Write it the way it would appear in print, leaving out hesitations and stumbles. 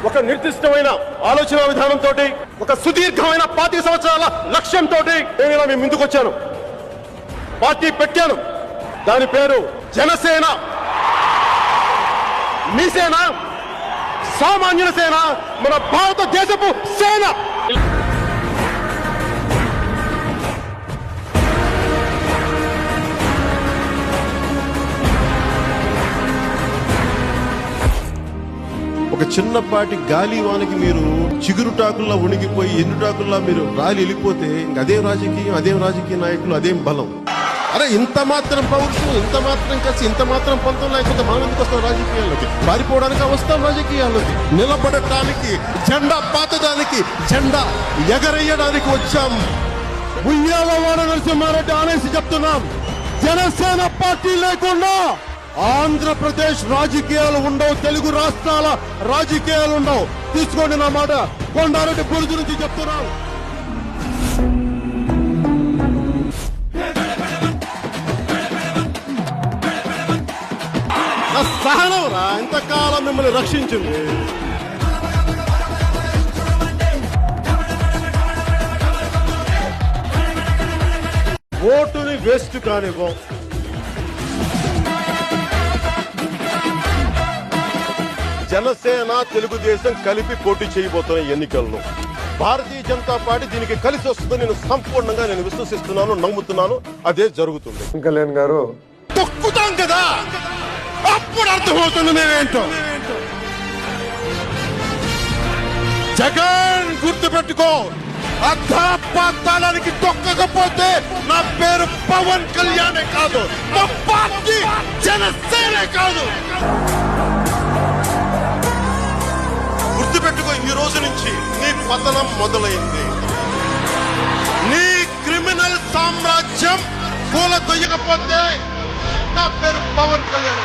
ఒక నిర్దిష్టమైన ఆలోచన విధానంతో, ఒక సుదీర్ఘమైన 5 సంవత్సరాల లక్ష్యంతో నేను ఇలా మీ ముందుకు వచ్చాను. పార్టీ పెట్టాను. దాని పేరు జనసేన. మీ సేన, సామాన్యుల సేన, మన భారతదేశపు సేన. ఒక చిన్నపాటి గాలి వానికి మీరు చిగురుటాకుల్లా ఉణిగిపోయి ఎండుటాకుల్లా మీరు రాలి వెళ్ళిపోతే అదేం రాజకీయం, అదేం రాజకీయ నాయకులు, అదేం బలం. అరే ఇంత మాత్రం పౌరుషం, ఇంత మాత్రం కలిసి, ఇంత మాత్రం పంతం లేకపోతే మనం ఎందుకు వస్తాం రాజకీయాల్లోకి? పారిపోవడానికి వస్తాం రాజకీయాల్లోకి. నిలబడటానికి, జెండా పాతడానికి, జెండా ఎగరేయడానికి వచ్చాం. ఉయ్యాల వాడ నరసింహారెడ్డి అనేసి చెప్తున్నాం. జనసేన పార్టీ లేకుండా ఆంధ్రప్రదేశ్ రాజకీయాలు ఉండవు, తెలుగు రాష్ట్రాల రాజకీయాలు ఉండవు. తీసుకోండి నా మాట. కొండారెడ్డి బురుజు నుంచి చెప్తున్నాం. నా సహనం రా ఇంతకాలం మిమ్మల్ని రక్షించింది. ఓటుని వేస్ట్ కానివ్వం. జనసేన, తెలుగుదేశం కలిపి పోటీ చేయబోతున్న ఎన్నికల్లో భారతీయ జనతా పార్టీ దీనికి కలిసి వస్తుందని నేను సంపూర్ణంగా విశ్వసిస్తున్నాను, నమ్ముతున్నాను. అదే జరుగుతుంది. కళ్యాణ్ గారు తొక్కుతాం కదా, అప్పుడు అర్థమవుతుంది మేమేంటో. జగన్ గుర్తుపెట్టుకో, అర్థపాతాళానికి తొక్కకపోతే నా పేరు పవన్ కళ్యాణే కాదు, మా పార్టీ జనసేనే కాదు. గుర్తుపెట్టుకో, ఈ రోజు నుంచి నీ పతనం మొదలైంది. నీ క్రిమినల్ సామ్రాజ్యం కూల తొయ్యకపోతే నా పేరు పవన్ కళ్యాణ్.